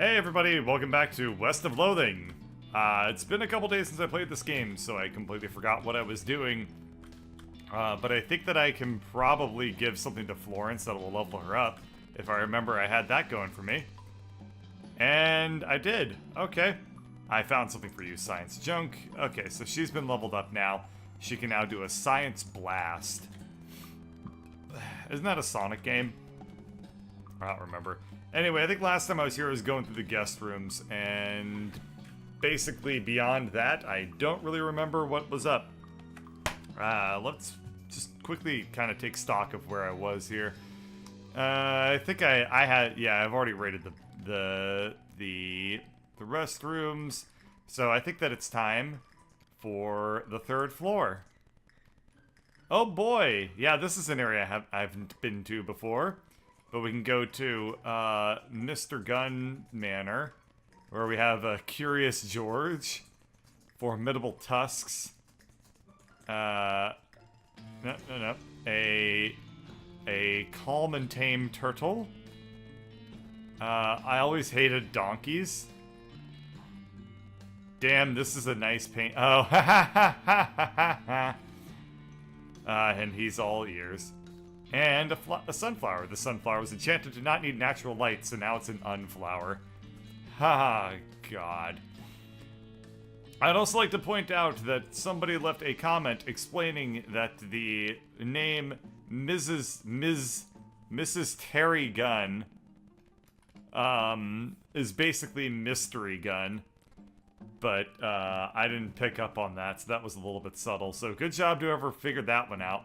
Hey everybody, welcome back to West of Loathing. It's been a couple days since I played this game, so I completely forgot what I was doing. But I think that I can probably give something to Florence that will level her up, if I remember I had that going for me. And I did. Okay. I found something for you, science junk. Okay, so she's been leveled up now. She can now do a science blast. Isn't that a Sonic game? I don't remember. Anyway, I think last time I was here I was going through the guest rooms, and basically beyond that, I don't really remember what was up. Let's just quickly kind of take stock of where I was here. I think I had, yeah, I've already rated the restrooms, so I think that it's time for the third floor. Oh boy, yeah, this is an area I've been to before. But we can go to Mr. Gunn Manor, where we have Curious George, formidable tusks, no, a calm and tame turtle. I always hated donkeys. Damn, this is a nice paint. Oh, ha ha ha ha ha ha. And he's all ears. And a sunflower. The sunflower was enchanted to not need natural light, so now it's an unflower. Ha, God. I'd also like to point out that somebody left a comment explaining that the name Mrs. Terry Gunn is basically Mystery Gun. But I didn't pick up on that, so that was a little bit subtle. So good job to whoever figured that one out.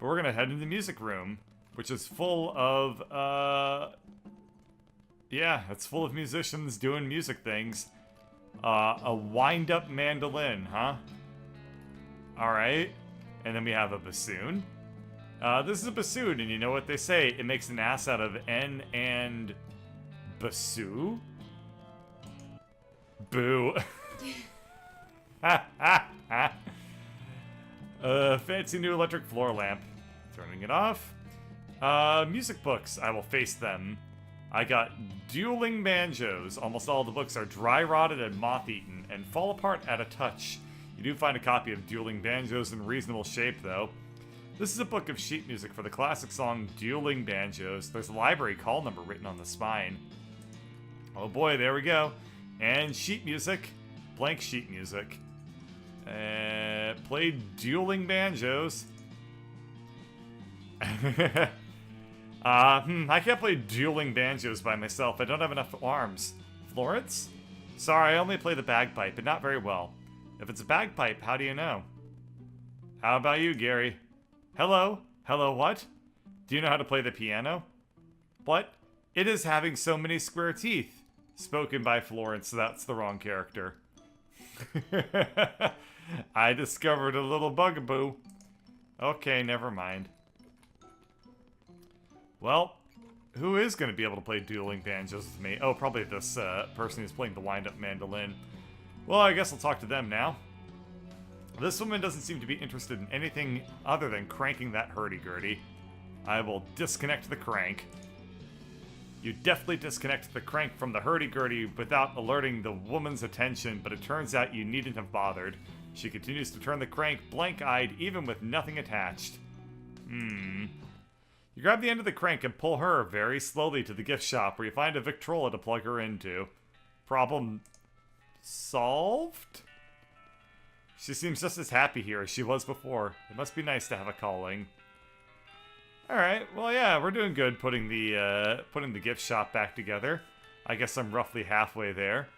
But we're gonna head into the music room, which is full of, yeah, it's full of musicians doing music things. A wind-up mandolin, huh? Alright. And then we have a bassoon. This is a bassoon, and you know what they say, it makes an ass out of N and bassoon? Boo. Ha ha ha. Fancy new electric floor lamp. Turning it off. Music books. I will face them. I got dueling banjos. Almost all the books are dry-rotted and moth-eaten and fall apart at a touch. You do find a copy of Dueling Banjos in reasonable shape, though. This is a book of sheet music for the classic song Dueling Banjos. There's a library call number written on the spine. Oh boy, there we go. And sheet music. Blank sheet music. Played Dueling Banjos. I can't play Dueling Banjos by myself. I don't have enough arms. Florence? Sorry, I only play the bagpipe, but not very well. If it's a bagpipe, how do you know? How about you, Gary? Hello? Hello, what? Do you know how to play the piano? What? It is having so many square teeth. Spoken by Florence, so that's the wrong character. I discovered a little bugaboo. Okay, never mind. Well, who is going to be able to play Dueling Banjos with me? Oh, probably this person who's playing the wind-up mandolin. Well, I guess I'll talk to them now. This woman doesn't seem to be interested in anything other than cranking that hurdy-gurdy. I will disconnect the crank. You deftly disconnect the crank from the hurdy-gurdy without alerting the woman's attention, but it turns out you needn't have bothered. She continues to turn the crank blank-eyed, even with nothing attached. You grab the end of the crank and pull her very slowly to the gift shop, where you find a Victrola to plug her into. Problem solved? She seems just as happy here as she was before. It must be nice to have a calling. Alright, well yeah, we're doing good putting the gift shop back together. I guess I'm roughly halfway there.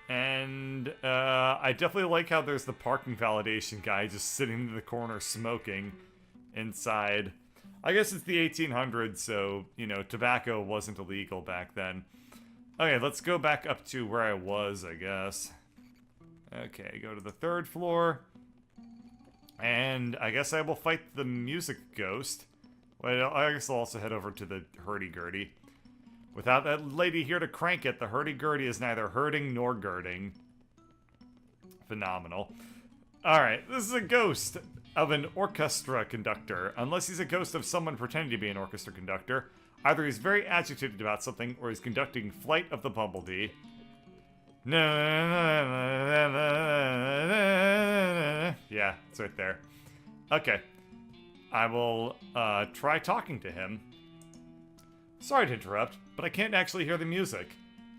And I definitely like how there's the parking validation guy just sitting in the corner smoking inside. I guess it's the 1800s, so, you know, tobacco wasn't illegal back then. Okay, let's go back up to where I was, I guess. Okay, go to the third floor. And I guess I will fight the music ghost. Well, I guess I'll also head over to the hurdy-gurdy. Without that lady here to crank it, the hurdy-gurdy is neither hurting nor girding. Phenomenal. Alright, this is a ghost of an orchestra conductor. Unless he's a ghost of someone pretending to be an orchestra conductor. Either he's very agitated about something, or he's conducting Flight of the Bumblebee. Yeah, it's right there. Okay. I will try talking to him. Sorry to interrupt, but I can't actually hear the music.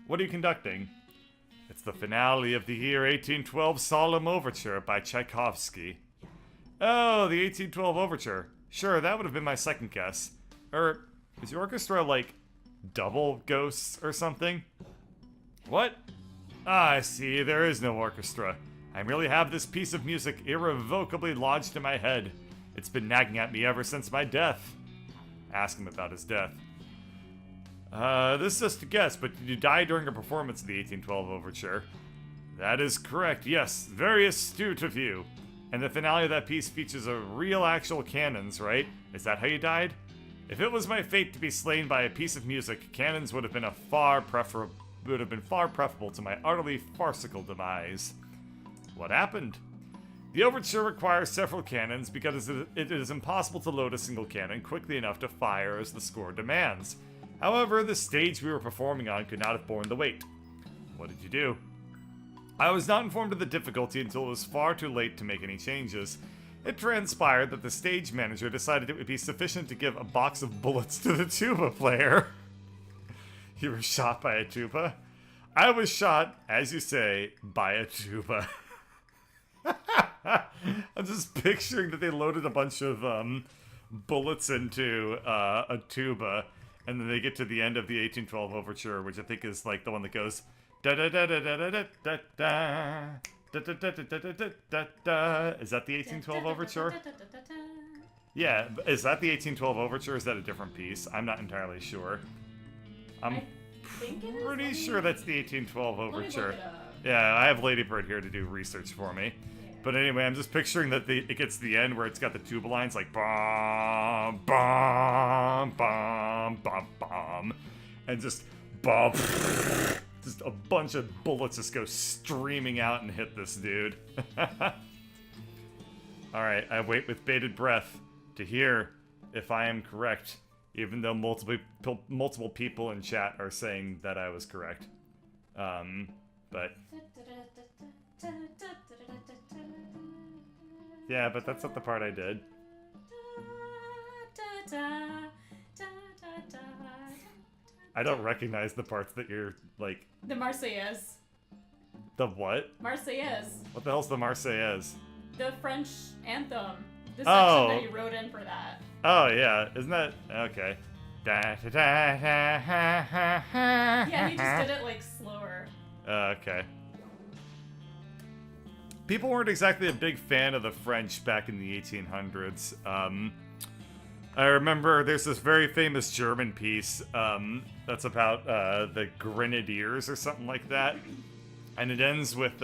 What are you conducting? It's the finale of the year 1812 Solemn Overture by Tchaikovsky. Oh, the 1812 Overture. Sure, that would have been my second guess. Is your orchestra, like, double ghosts or something? What? Ah, I see, there is no orchestra. I merely have this piece of music irrevocably lodged in my head. It's been nagging at me ever since my death. Ask him about his death. This is just a guess, but did you die during a performance of the 1812 Overture? That is correct, yes. Very astute of you. And the finale of that piece features a real actual cannons, right? Is that how you died? If it was my fate to be slain by a piece of music, cannons would have been far preferable to my utterly farcical demise. What happened? The overture requires several cannons because it is impossible to load a single cannon quickly enough to fire as the score demands. However, the stage we were performing on could not have borne the weight. What did you do? I was not informed of the difficulty until it was far too late to make any changes. It transpired that the stage manager decided it would be sufficient to give a box of bullets to the tuba player. You were shot by a tuba? I was shot, as you say, by a tuba. I'm just picturing that they loaded a bunch of bullets into a tuba, and then they get to the end of the 1812 Overture, which I think is like the one that goes da da da da da da da da da da da da da da da. Is that the 1812 Overture? Yeah, is that the 1812 Overture? Or is that a different piece? I'm not entirely sure. I'm pretty sure that's the 1812 Overture. Yeah, I have Ladybird here to do research for me. But anyway, I'm just picturing that it gets to the end where it's got the tuba lines like bom, bom, bom, bom, bom, and just bom, just a bunch of bullets just go streaming out and hit this dude. Alright, I wait with bated breath to hear if I am correct, even though multiple people in chat are saying that I was correct. But... yeah, but that's not the part I did. I don't recognize the parts that you're, like... The Marseillaise. The what? Marseillaise. What the hell's the Marseillaise? The French anthem. The section that you wrote in for that. Oh, yeah. Isn't that... okay. Yeah, he just did it, like, slower. Okay. People weren't exactly a big fan of the French back in the 1800s. I remember there's this very famous German piece that's about the Grenadiers or something like that, and it ends with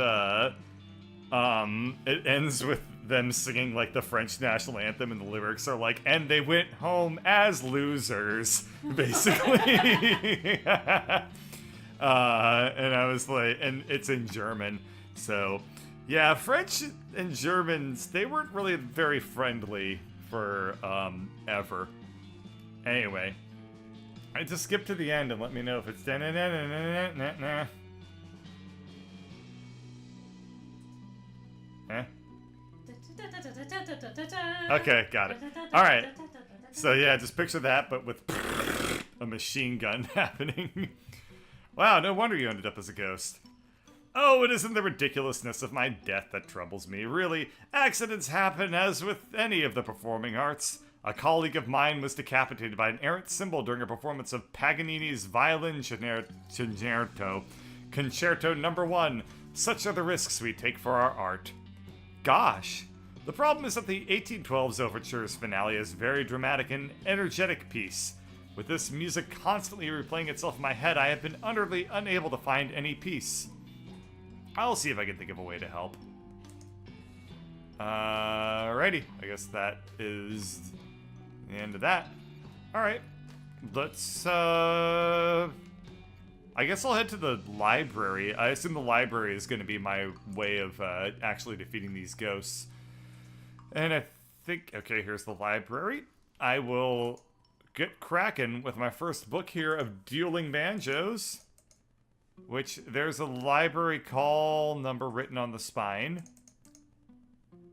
them singing like the French national anthem, and the lyrics are like, "And they went home as losers," basically. And I was like, and it's in German, so. Yeah, French and Germans, they weren't really very friendly for, ever. Anyway. I just skip to the end and let me know if it's da-na-na-na-na-na-na. Eh? Okay, got it. Alright. So yeah, just picture that, but with a machine gun happening. Wow, no wonder you ended up as a ghost. Oh, it isn't the ridiculousness of my death that troubles me. Really, accidents happen as with any of the performing arts. A colleague of mine was decapitated by an errant cymbal during a performance of Paganini's Violin Concerto No. 1. Such are the risks we take for our art. Gosh. The problem is that the 1812's Overture's finale is a very dramatic and energetic piece. With this music constantly replaying itself in my head, I have been utterly unable to find any peace. I'll see if I can think of a way to help. Alrighty. I guess that is the end of that. Alright. Let's, I guess I'll head to the library. I assume the library is going to be my way of, actually defeating these ghosts. And I think, okay, here's the library. I will get cracking with my first book here of dueling banjos. Which, there's a library call number written on the spine.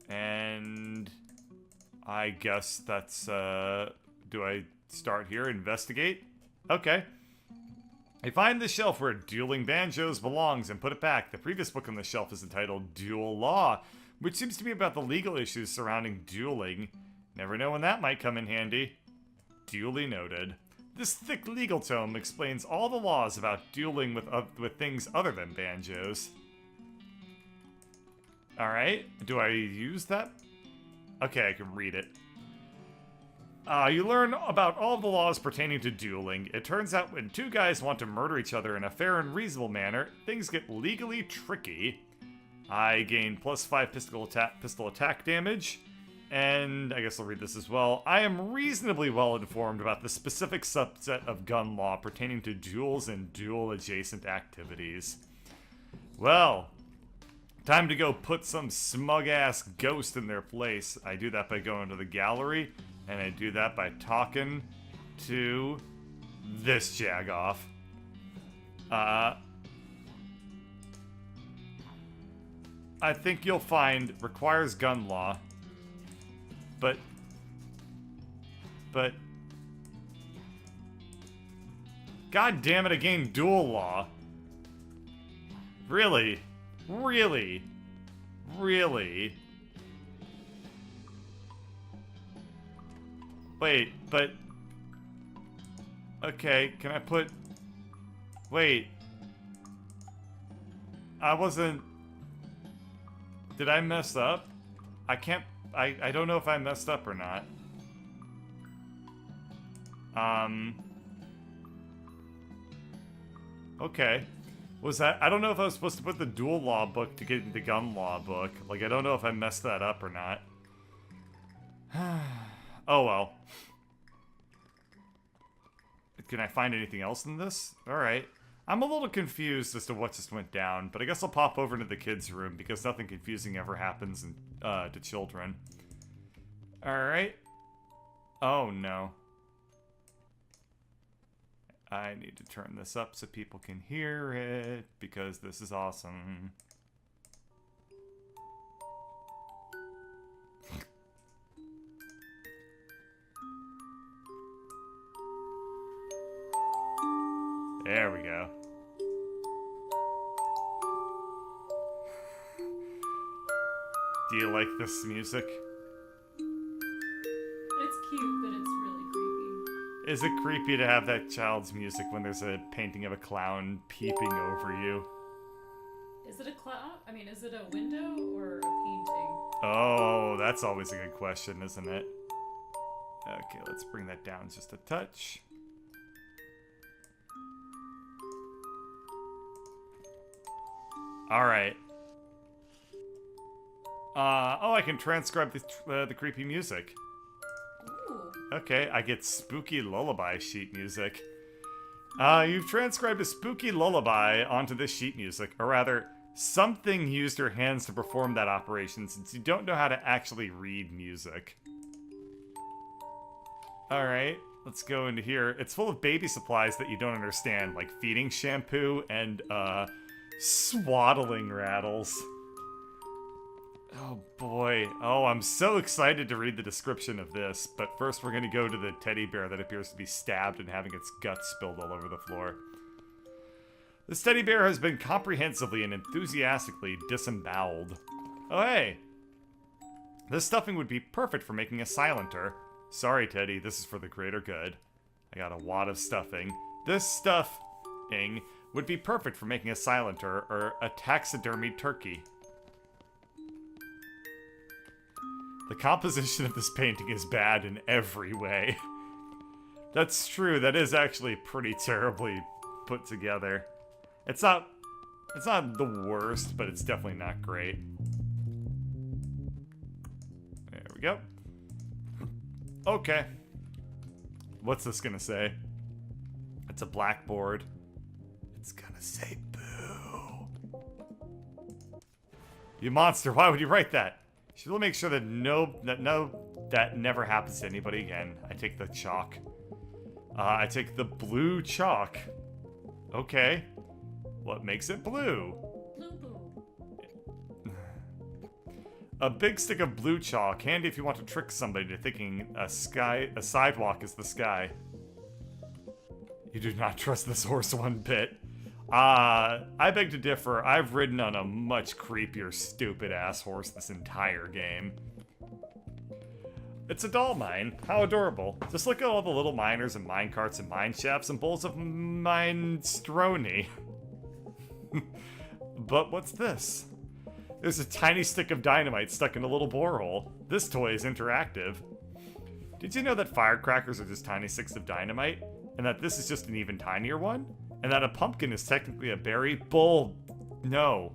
And I guess that's, do I start here? Investigate? Okay. I find the shelf where dueling banjos belongs and put it back. The previous book on the shelf is entitled Duel Law, which seems to be about the legal issues surrounding dueling. Never know when that might come in handy. Duly noted. This thick legal tome explains all the laws about dueling with things other than banjos. Alright, do I use that? Okay, I can read it. You learn about all the laws pertaining to dueling. It turns out when two guys want to murder each other in a fair and reasonable manner, things get legally tricky. I gain +5 pistol attack damage. And I guess I'll read this as well. I am reasonably well informed about the specific subset of gun law pertaining to duels and duel-adjacent activities. Well, time to go put some smug-ass ghost in their place. I do that by going to the gallery, and I do that by talking to this jagoff. I think you'll find requires gun law. But, God damn it, I gained duel law. Really? Really? Really? Wait, but... Okay, can I put... Wait. I wasn't... Did I mess up? I can't... I don't know if I messed up or not. Okay. Was that... I don't know if I was supposed to put the dual law book to get into the gun law book. Like, I don't know if I messed that up or not. Oh, well. Can I find anything else in this? Alright. I'm a little confused as to what just went down, but I guess I'll pop over into the kids' room because nothing confusing ever happens to children. Alright. Oh, no. I need to turn this up so people can hear it, because this is awesome. There we go. Do you like this music? It's cute, but it's really creepy. Is it creepy to have that child's music when there's a painting of a clown peeping over you? Is it a clown? I mean, is it a window or a painting? Oh, that's always a good question, isn't it? Okay, let's bring that down just a touch. Alright. Oh, I can transcribe the creepy music. Ooh. Okay, I get spooky lullaby sheet music. You've transcribed a spooky lullaby onto this sheet music, or rather, something used your hands to perform that operation since you don't know how to actually read music. Alright, let's go into here. It's full of baby supplies that you don't understand, like feeding shampoo and, swaddling rattles. Oh boy. Oh, I'm so excited to read the description of this, but first we're gonna go to the teddy bear that appears to be stabbed and having its guts spilled all over the floor. This teddy bear has been comprehensively and enthusiastically disemboweled. Oh hey! This stuffing would be perfect for making a silencer. Sorry, Teddy, this is for the greater good. I got a wad of stuffing. This stuffing would be perfect for making a silencer or a taxidermied turkey. The composition of this painting is bad in every way. That's true, that is actually pretty terribly put together. It's not the worst, but it's definitely not great. There we go. Okay. What's this gonna say? It's a blackboard. It's gonna say boo. You monster, why would you write that? She'll make sure that that never happens to anybody again. I take the chalk. I take the blue chalk. Okay. What makes it blue? Blue boo. A big stick of blue chalk, handy if you want to trick somebody into thinking a sidewalk is the sky. You do not trust this horse one bit. I beg to differ. I've ridden on a much creepier, stupid-ass horse this entire game. It's a doll mine. How adorable. Just look at all the little miners and mine carts and mine shafts and bowls of minestrone. But what's this? There's a tiny stick of dynamite stuck in a little borehole. This toy is interactive. Did you know that firecrackers are just tiny sticks of dynamite? And that this is just an even tinier one? And that a pumpkin is technically a berry? Bull. No.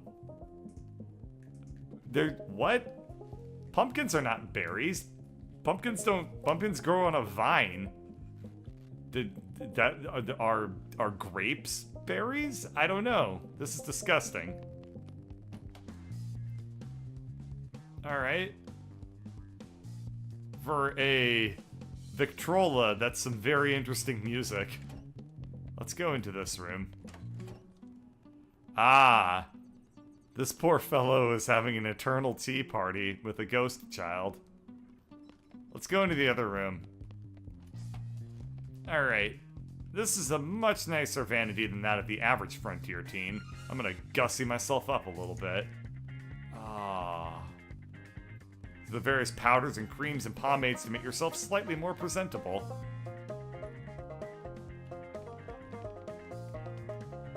What? Pumpkins are not berries. Pumpkins grow on a vine. Are grapes berries? I don't know. This is disgusting. Alright. For a Victrola, that's some very interesting music. Let's go into this room. Ah. This poor fellow is having an eternal tea party with a ghost child. Let's go into the other room. Alright. This is a much nicer vanity than that of the average Frontier teen. I'm gonna gussy myself up a little bit. Ah. The various powders and creams and pomades to make yourself slightly more presentable.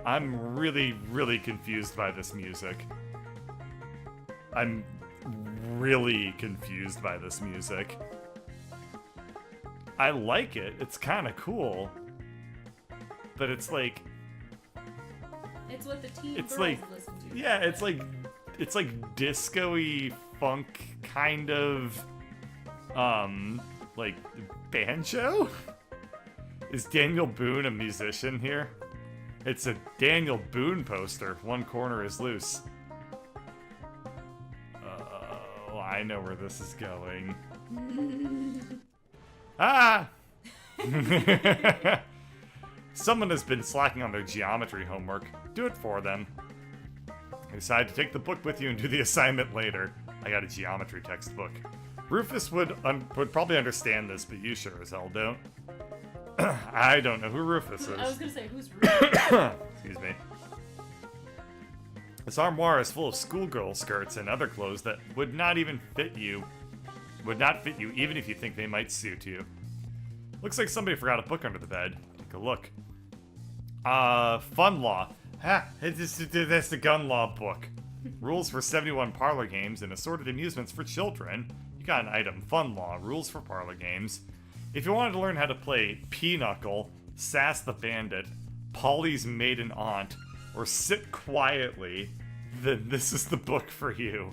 I'm really, really confused by this music. I'm really confused by this music. I like it. It's kind of cool. But it's like... It's what the teen it's girls like, listen to. yeah, it's like disco-y funk kind of, like banjo? Is Daniel Boone a musician here? It's a Daniel Boone poster. One corner is loose. Oh, I know where this is going. Ah! Someone has been slacking on their geometry homework. Do it for them. I decided to take the book with you and do the assignment later. I got a geometry textbook. Rufus would probably understand this, but you sure as hell don't. I don't know who Rufus is. I was gonna say, who's Rufus? Excuse me. This armoire is full of schoolgirl skirts and other clothes that would not fit you even if you think they might suit you. Looks like somebody forgot a book under the bed. Take a look. Fun Law. Ha! That's the gun law book. Rules for 71 parlor games and assorted amusements for children. You got an item. Fun Law. Rules for parlor games. If you wanted to learn how to play Pinochle, Sass the Bandit, Polly's Maiden Aunt, or Sit Quietly, then this is the book for you.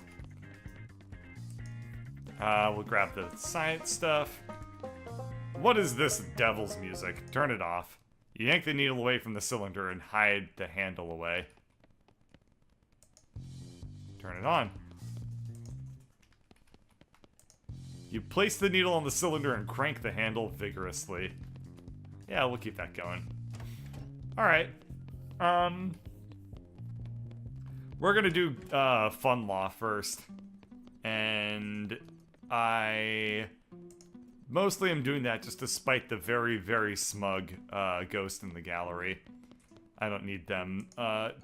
We'll grab the science stuff. What is this devil's music? Turn it off. You yank the needle away from the cylinder and hide the handle away. Turn it on. You place the needle on the cylinder and crank the handle vigorously. Yeah, we'll keep that going. Alright. We're gonna do Fun Law first. And I mostly am doing that just to spite the very, very smug ghost in the gallery. I don't need them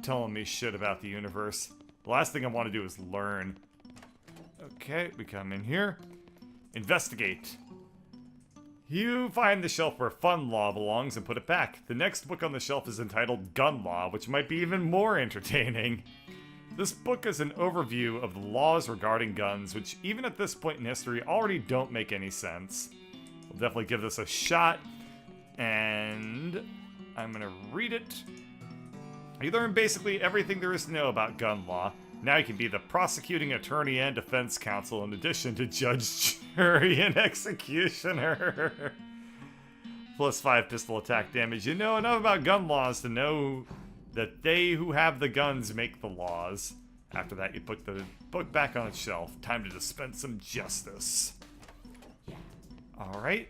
telling me shit about the universe. The last thing I want to do is learn. Okay, we come in here. Investigate. You find the shelf where Fun Law belongs and put it back. The next book on the shelf is entitled Gun Law, which might be even more entertaining. This book is an overview of the laws regarding guns, which even at this point in history already don't make any sense. We'll definitely give this a shot, and I'm gonna read it. You learn basically everything there is to know about gun law. Now you can be the prosecuting attorney and defense counsel in addition to judge, jury, and executioner. +5 pistol attack damage. You know enough about gun laws to know that they who have the guns make the laws. After that, you put the book back on its shelf. Time to dispense some justice. Alright.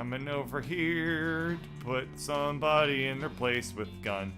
Coming over here to put somebody in their place with gun.